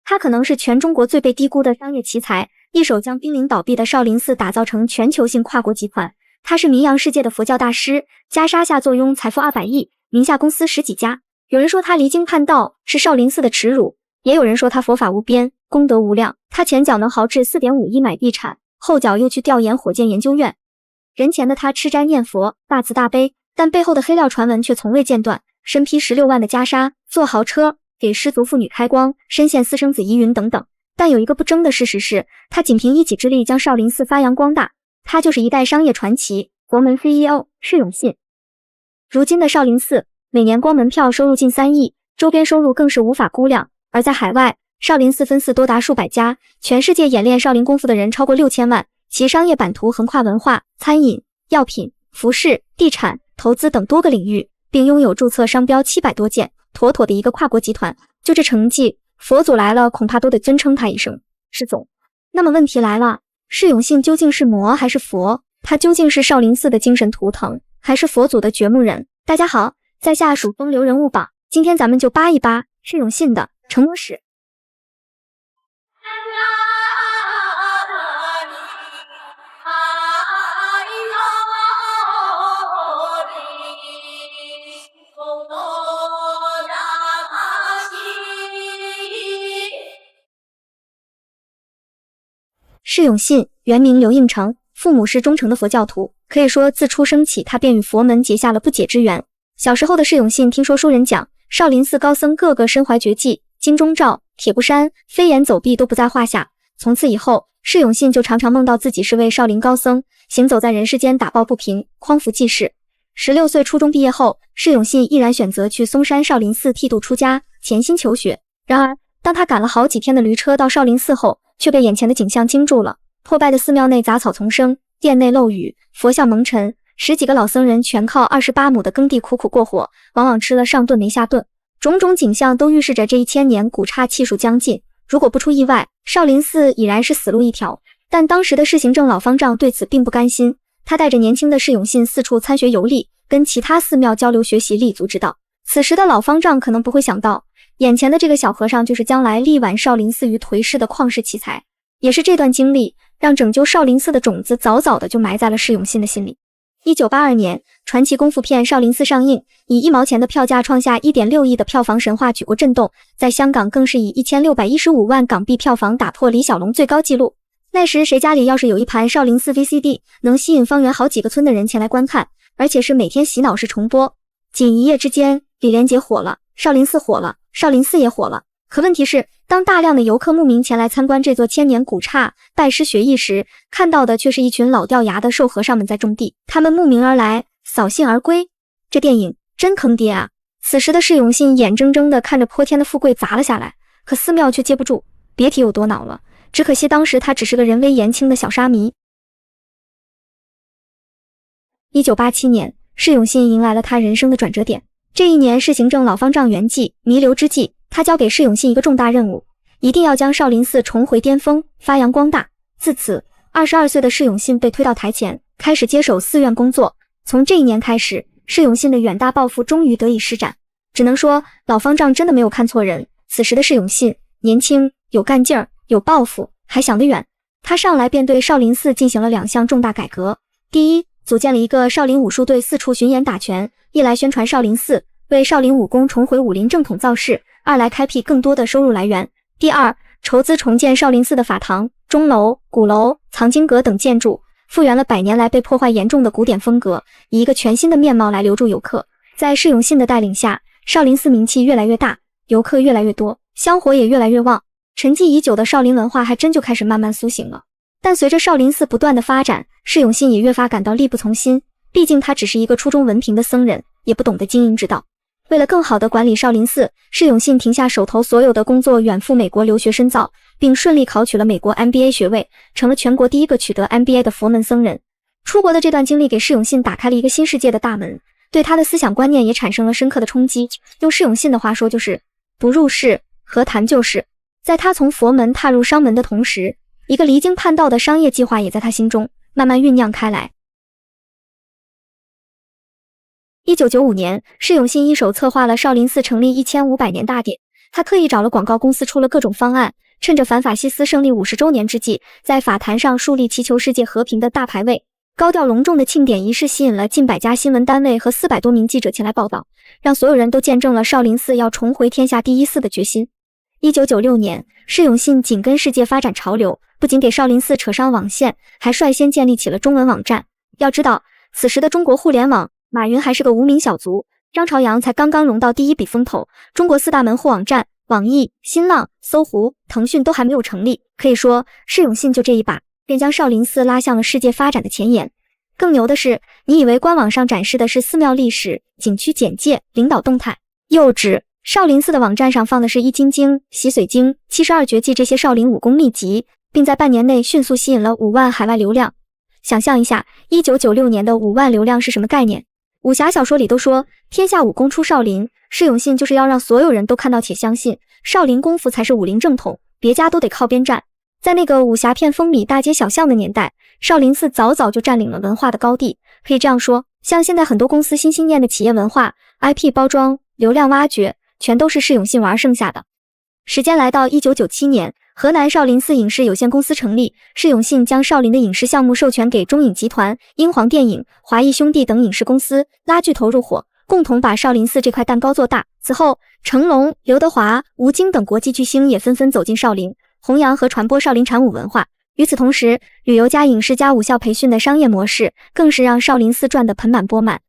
他可能是全中国最被低估的商业奇才，一手将濒临倒闭的少林寺打造成全球性跨国集团。他是名扬世界的佛教大师，袈裟下坐拥财富200亿，名下公司10几家。有人说他离经叛道，是少林寺的耻辱，也有人说他佛法无边，功德无量。他前脚能豪掷4.5亿买地产，后脚又去调研火箭研究院。人前的他吃斋念佛，大慈大悲，但背后的黑料传闻却从未间断。身披16万的袈裟，坐豪车，给失足妇女开光，深陷私生子疑云等等。但有一个不争的事实是，他仅凭一己之力将少林寺发扬光大。他就是一代商业传奇，佛门 CEO 释永信。如今的少林寺每年光门票收入近3亿，周边收入更是无法估量。而在海外，少林寺分寺多达数百家，全世界演练少林功夫的人超过6000万，其商业版图横跨文化、餐饮、药品、服饰、地产、投资等多个领域，并拥有注册商标700多件，妥妥的一个跨国集团。就这成绩，佛祖来了恐怕都得尊称他一声释总。那么问题来了，释永信究竟是魔还是佛？他究竟是少林寺的精神图腾，还是佛祖的掘墓人？大家好，在下属风流人物榜，今天咱们就扒一扒释永信的成魔史。释永信原名刘应成，父母是忠诚的佛教徒，可以说自出生起他便与佛门结下了不解之缘。小时候的释永信听说书人讲，少林寺高僧个个身怀绝技，金钟罩、铁布衫、飞檐走壁都不在话下。从此以后，释永信就常常梦到自己是位少林高僧，行走在人世间打抱不平，匡扶济世。16岁初中毕业后，释永信毅然选择去嵩山少林寺剃度出家，潜心求学。然而当他赶了好几天的驴车到少林寺后，却被眼前的景象惊住了。破败的寺庙内杂草丛生，殿内漏雨，佛像蒙尘，10几个老僧人全靠28亩的耕地苦苦过活，往往吃了上顿没下顿。种种景象都预示着这1000年古刹气数将近，如果不出意外，少林寺已然是死路一条。但当时的市行政老方丈对此并不甘心，他带着年轻的释永信四处参学游历，跟其他寺庙交流学习立足之道。此时的老方丈可能不会想到，眼前的这个小和尚就是将来力挽少林寺于颓势的旷世奇才。也是这段经历，让拯救少林寺的种子早早的就埋在了释永信的心里。1982年，传奇功夫片《少林寺》上映，以1毛钱的票价创下1.6亿的票房神话，举国震动。在香港更是以1615万港币票房打破李小龙最高纪录。那时谁家里要是有一盘少林寺 VCD， 能吸引方圆好几个村的人前来观看，而且是每天洗脑式重播。仅一夜之间，李连杰火了，少林寺火了，少林寺也火了。可问题是，当大量的游客慕名前来参观这座千年古刹，拜师学艺时，看到的却是一群老掉牙的瘦和尚们在种地。他们慕名而来，扫兴而归。这电影真坑爹啊！此时的释永信眼睁睁地看着泼天的富贵砸了下来，可寺庙却接不住，别提有多恼了。只可惜当时他只是个人微言轻的小沙弥。1987年，释永信迎来了他人生的转折点。这一年是行政老方丈圆寂弥留之际，他交给释永信一个重大任务，一定要将少林寺重回巅峰，发扬光大。自此，22岁的释永信被推到台前，开始接手寺院工作。从这一年开始，释永信的远大抱负终于得以施展。只能说，老方丈真的没有看错人。此时的释永信年轻，有干劲儿，有抱负，还想得远。他上来便对少林寺进行了2项重大改革。第一，组建了一个少林武术队，四处巡演打拳，一来宣传少林寺，为少林武功重回武林正统造势，二来开辟更多的收入来源。第二，筹资重建少林寺的法堂、钟楼、鼓楼、藏经阁等建筑，复原了100年来被破坏严重的古典风格，以一个全新的面貌来留住游客。在释永信的带领下，少林寺名气越来越大，游客越来越多，香火也越来越旺。沉寂已久的少林文化还真就开始慢慢苏醒了。但随着少林寺不断的发展，释永信也越发感到力不从心，毕竟他只是一个初中文凭的僧人，也不懂得经营之道。为了更好地管理少林寺，释永信停下手头所有的工作，远赴美国留学深造，并顺利考取了美国 MBA 学位，成了全国第一个取得 MBA 的佛门僧人。出国的这段经历给释永信打开了一个新世界的大门，对他的思想观念也产生了深刻的冲击。用释永信的话说，就是不入世，何谈救世。在他从佛门踏入商门的同时，一个离经叛道的商业计划也在他心中慢慢酝酿开来。1995年，释永信一手策划了少林寺成立1500年大典，他特意找了广告公司出了各种方案，趁着反法西斯胜利50周年之际，在法坛上树立祈求世界和平的大牌位。高调隆重的庆典仪式吸引了近100家新闻单位和400多名记者前来报道，让所有人都见证了少林寺要重回天下第一寺的决心。1996年，释永信紧跟世界发展潮流，不仅给少林寺扯上网线，还率先建立起了中文网站。要知道，此时的中国互联网，马云还是个无名小卒，张朝阳才刚刚融到第一笔风投，中国4大门户网站网易、新浪、搜狐、腾讯都还没有成立。可以说，释永信就这一把便将少林寺拉向了世界发展的前沿。更牛的是，你以为官网上展示的是寺庙历史、景区简介、领导动态，幼稚！少林寺的网站上放的是易筋经、洗髓经、72绝技这些少林武功秘籍，并在半年内迅速吸引了5万海外流量。想象一下，1996年的5万流量是什么概念？武侠小说里都说天下武功出少林，释永信就是要让所有人都看到且相信，少林功夫才是武林正统，别家都得靠边站。在那个武侠片风靡大街小巷的年代，少林寺早早就占领了文化的高地。可以这样说，像现在很多公司心心念的企业文化、IP 包装、流量挖掘，全都是释永信玩剩下的。时间来到1997年，河南少林寺影视有限公司成立，释永信将少林的影视项目授权给中影集团、英皇电影、华谊兄弟等影视公司，拉巨头入伙，共同把少林寺这块蛋糕做大。此后，成龙、刘德华、吴京等国际巨星也纷纷走进少林，弘扬和传播少林禅武文化。与此同时，旅游加影视加武校培训的商业模式，更是让少林寺赚得盆满钵满。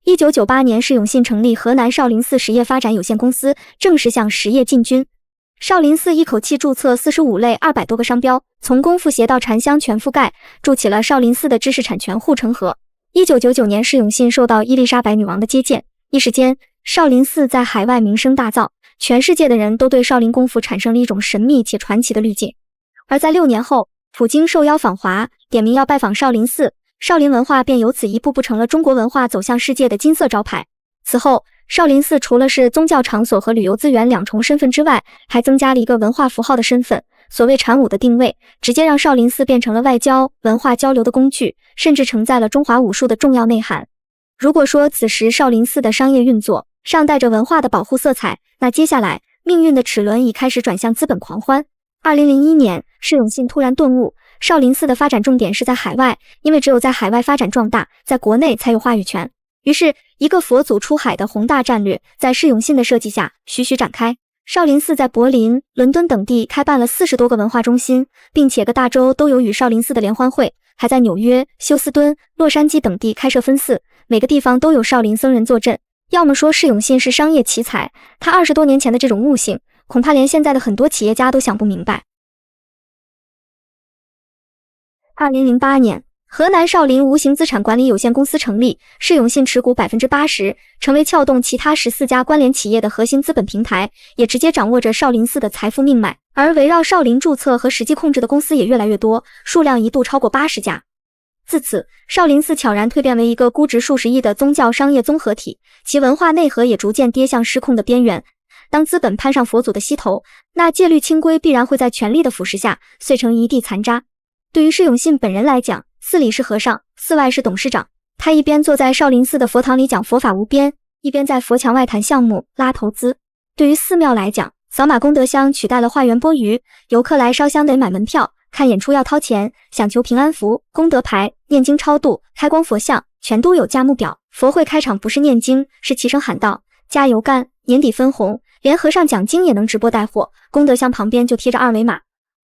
1998年，释永信成立河南少林寺实业发展有限公司，正式向实业进军。少林寺一口气注册45类200多个商标，从功夫鞋到禅香全覆盖，筑起了少林寺的知识产权护城河。1999年，释永信受到伊丽莎白女王的接见，一时间少林寺在海外名声大噪，全世界的人都对少林功夫产生了一种神秘且传奇的滤镜。而在6年后，普京受邀访华，点名要拜访少林寺，少林文化便由此一步步成了中国文化走向世界的金色招牌。此后，少林寺除了是宗教场所和旅游资源2重身份之外，还增加了一个文化符号的身份。所谓禅武的定位，直接让少林寺变成了外交、文化交流的工具，甚至承载了中华武术的重要内涵。如果说此时少林寺的商业运作尚带着文化的保护色彩，那接下来命运的齿轮已开始转向资本狂欢。2001年，释永信突然顿悟，少林寺的发展重点是在海外，因为只有在海外发展壮大，在国内才有话语权。于是，一个佛祖出海的宏大战略在释永信的设计下徐徐展开。少林寺在柏林、伦敦等地开办了40多个文化中心，并且各大洲都有与少林寺的联欢会，还在纽约、休斯敦、洛杉矶等地开设分寺，每个地方都有少林僧人坐镇。要么说释永信是商业奇才，他20多年前的这种悟性，恐怕连现在的很多企业家都想不明白。2008年，河南少林无形资产管理有限公司成立，释永信持股80%，成为撬动其他14家关联企业的核心资本平台，也直接掌握着少林寺的财富命脉。而围绕少林注册和实际控制的公司也越来越多，数量一度超过80家。自此，少林寺悄然蜕变为一个估值数十亿的宗教商业综合体，其文化内核也逐渐跌向失控的边缘。当资本攀上佛祖的膝头，那戒律清规必然会在权力的腐蚀下碎成一地残渣。对于释永信本人来讲，寺里是和尚，寺外是董事长。他一边坐在少林寺的佛堂里讲佛法无边，一边在佛墙外谈项目、拉投资。对于寺庙来讲，扫码功德箱取代了化缘钵盂，游客来烧香得买门票，看演出要掏钱，想求平安符、功德牌、念经超度、开光佛像，全都有价目表。佛会开场不是念经，是齐声喊道：加油干，年底分红。连和尚讲经也能直播带货，功德箱旁边就贴着2维码。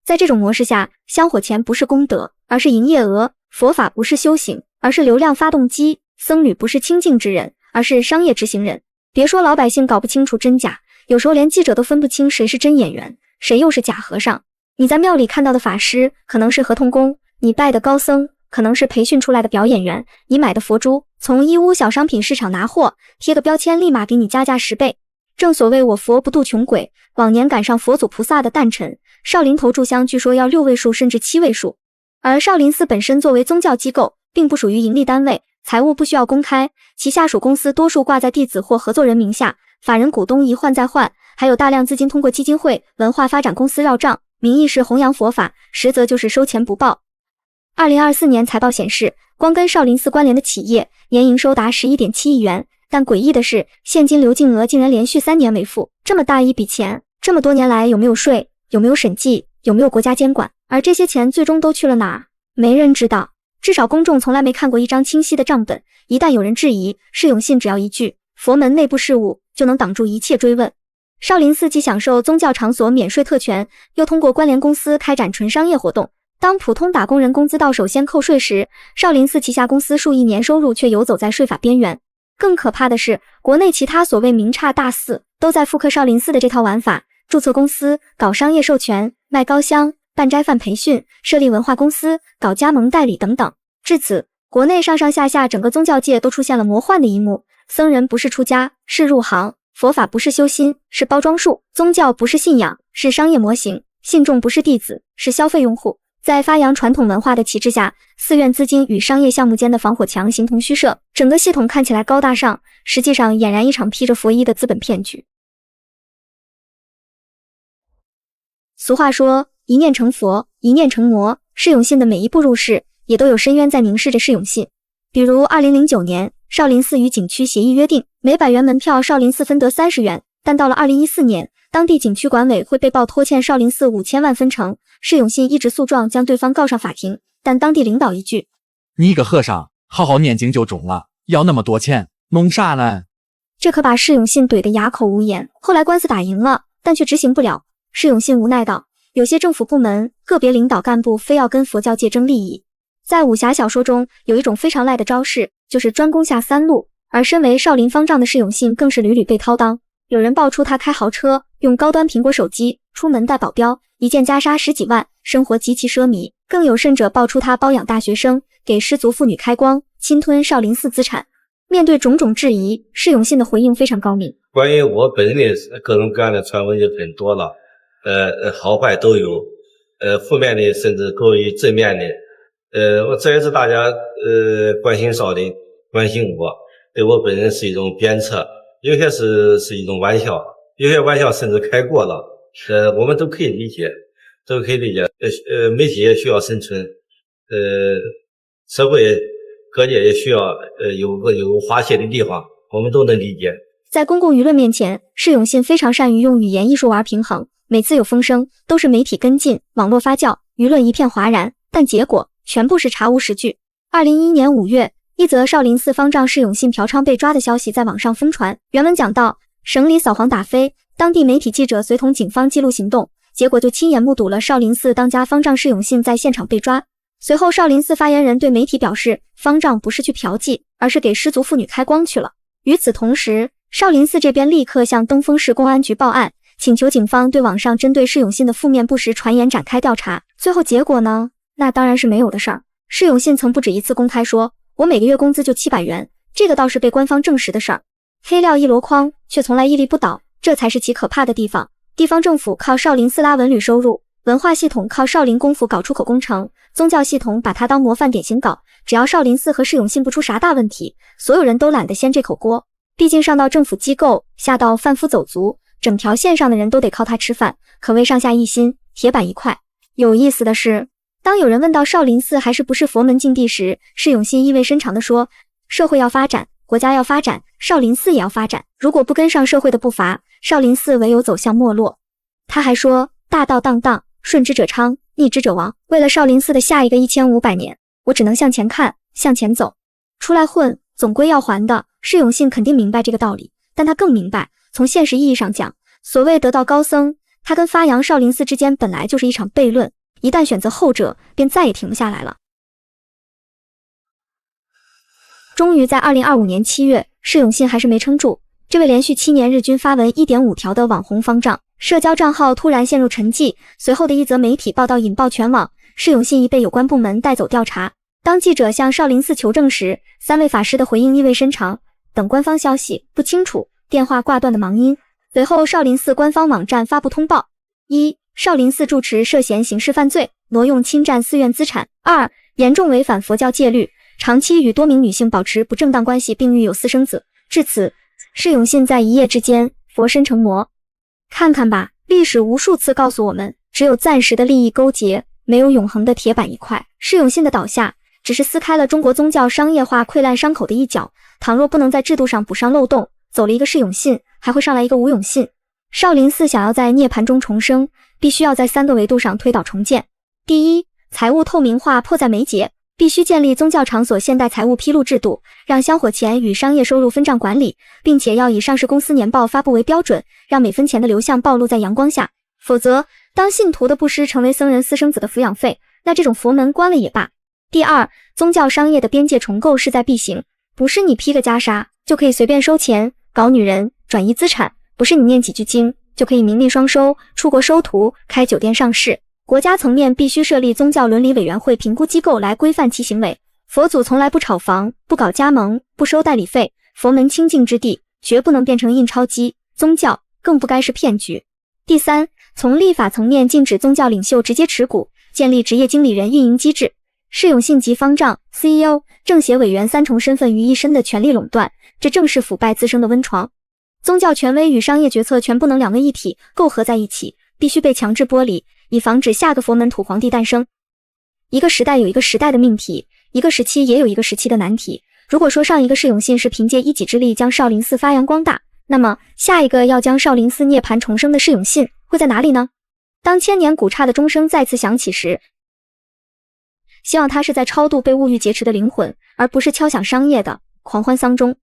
在这种模式下，香火钱不是功德，而是营业额；佛法不是修行，而是流量发动机；僧侣不是清净之人，而是商业执行人。别说老百姓搞不清楚真假，有时候连记者都分不清谁是真演员，谁又是假和尚。你在庙里看到的法师可能是合同工，你拜的高僧可能是培训出来的表演员，你买的佛珠从义乌小商品市场拿货，贴个标签立马给你加价10倍。正所谓我佛不渡穷鬼，往年赶上佛祖菩萨的诞辰，少林头炷香据说要6位数甚至7位数。而少林寺本身作为宗教机构，并不属于盈利单位，财务不需要公开，其下属公司多数挂在弟子或合作人名下，法人股东一换再换，还有大量资金通过基金会、文化发展公司绕账，名义是弘扬佛法，实则就是收钱不报。2024年财报显示，光跟少林寺关联的企业年营收达11.7亿元，但诡异的是，现金流净额竟然连续3年为负，这么大一笔钱，这么多年来有没有税，有没有审计，有没有国家监管？而这些钱最终都去了哪儿？没人知道，至少公众从来没看过一张清晰的账本。一旦有人质疑，释永信只要一句佛门内部事务就能挡住一切追问。少林寺既享受宗教场所免税特权，又通过关联公司开展纯商业活动。当普通打工人工资到手先扣税时，少林寺旗下公司数亿年收入却游走在税法边缘。更可怕的是，国内其他所谓名刹大寺都在复刻少林寺的这套玩法，注册公司，搞商业授权，卖高香，办斋饭培训，设立文化公司，搞加盟代理等等。至此，国内上上下下整个宗教界都出现了魔幻的一幕：僧人不是出家，是入行；佛法不是修心，是包装术；宗教不是信仰，是商业模型；信众不是弟子，是消费用户。在发扬传统文化的旗帜下，寺院资金与商业项目间的防火墙形同虚设，整个系统看起来高大上，实际上俨然一场披着佛衣的资本骗局。俗话说，一念成佛，一念成魔。释永信的每一步入世，也都有深渊在凝视着释永信。比如2009年，少林寺与景区协议约定，每100元门票少林寺分得30元，但到了2014年，当地景区管委会被曝拖欠少林寺5000万分成，释永信一纸诉状将对方告上法庭，但当地领导一句：“你个和尚，好好念经就中了，要那么多钱，弄啥呢？”这可把释永信怼得哑口无言。后来官司打赢了，但却执行不了。释永信无奈道：“有些政府部门个别领导干部非要跟佛教界争利益。”在武侠小说中，有一种非常赖的招式，就是专攻下3路，而身为少林方丈的释永信更是屡屡被掏裆。有人爆出他开豪车，用高端苹果手机，出门带保镖，一件袈裟10几万，生活极其奢靡。更有甚者爆出他包养大学生，给失足妇女开光，侵吞少林寺资产。面对种种质疑，释永信的回应非常高明。关于我本人的各种各样的传闻就很多了，好坏都有，负面的甚至多于正面的。这也是大家关心少林，关心我，对我本人是一种鞭策，有些是一种玩笑，有些玩笑甚至开过了，我们都可以理解，媒体也需要生存，社会各界也需要有个发泄的地方，我们都能理解。在公共舆论面前，释永信非常善于用语言艺术玩平衡，每次有风声都是媒体跟进，网络发酵，舆论一片哗然，但结果全部是查无实据。2011年5月，一则少林寺方丈释永信嫖娼被抓的消息在网上疯传。原文讲到，省里扫黄打非，当地媒体记者随同警方记录行动，结果就亲眼目睹了少林寺当家方丈释永信在现场被抓。随后少林寺发言人对媒体表示，方丈不是去嫖妓，而是给失足妇女开光去了。与此同时，少林寺这边立刻向登封市公安局报案，请求警方对网上针对释永信的负面不实传言展开调查。最后结果呢？那当然是没有的事儿。释永信曾不止一次公开说，我每个月工资就700元，这个倒是被官方证实的事儿。黑料一箩筐，却从来屹立不倒，这才是其可怕的地方。地方政府靠少林寺拉文旅收入，文化系统靠少林功夫搞出口工程，宗教系统把它当模范典型搞，只要少林寺和释永信不出啥大问题，所有人都懒得掀这口锅。毕竟上到政府机构，下到贩夫走卒，整条线上的人都得靠他吃饭，可谓上下一心，铁板一块。有意思的是，当有人问到少林寺还是不是佛门禁地时，释永信意味深长地说，社会要发展，国家要发展，少林寺也要发展，如果不跟上社会的步伐，少林寺唯有走向没落。他还说，大道荡荡，顺之者昌，逆之者亡，为了少林寺的下一个1500年，我只能向前看，向前走。出来混，总归要还的，释永信肯定明白这个道理，但他更明白，从现实意义上讲，所谓得道高僧，他跟发扬少林寺之间本来就是一场悖论，一旦选择后者，便再也停不下来了。终于在2025年7月，释永信还是没撑住。这位连续7年日均发文 1.5 条的网红方丈，社交账号突然陷入沉寂，随后的一则媒体报道引爆全网，释永信已被有关部门带走调查。当记者向少林寺求证时，3位法师的回应意味深长，等官方消息，不清楚，电话挂断的忙音。随后少林寺官方网站发布通报：1. 少林寺住持涉嫌刑事犯罪，挪用侵占寺院资产； 2. 严重违反佛教戒律，长期与多名女性保持不正当关系并育有私生子。至此，释永信在一夜之间佛身成魔。看看吧，历史无数次告诉我们，只有暂时的利益勾结，没有永恒的铁板一块。释永信的倒下，只是撕开了中国宗教商业化溃烂伤口的一角，倘若不能在制度上补上漏洞，走了一个释永信，还会上来一个无永信。少林寺想要在涅槃中重生，必须要在3个维度上推倒重建。第一，财务透明化迫在眉睫，必须建立宗教场所现代财务披露制度，让香火钱与商业收入分账管理，并且要以上市公司年报发布为标准，让每分钱的流向暴露在阳光下。否则，当信徒的布施成为僧人私生子的抚养费，那这种佛门关了也罢。第二，宗教商业的边界重构势在必行，不是你披个袈裟就可以随便收钱、搞女人、转移资产，不是你念几句经就可以名利双收、出国收徒、开酒店上市。国家层面必须设立宗教伦理委员会评估机构来规范其行为。佛祖从来不炒房、不搞加盟、不收代理费，佛门清净之地，绝不能变成印钞机，宗教更不该是骗局。第三，从立法层面禁止宗教领袖直接持股，建立职业经理人运营机制。释永信及方丈、CEO、政协委员3重身份于一身的权力垄断，这正是腐败滋生的温床。宗教权威与商业决策权不能两位一体构合在一起，必须被强制剥离，以防止下个佛门土皇帝诞生。一个时代有一个时代的命题，一个时期也有一个时期的难题。如果说上一个释永信是凭借一己之力将少林寺发扬光大，那么下一个要将少林寺涅槃重生的释永信会在哪里呢？当千年古刹的钟声再次响起时，希望他是在超度被物欲劫持的灵魂，而不是敲响商业的狂欢丧钟。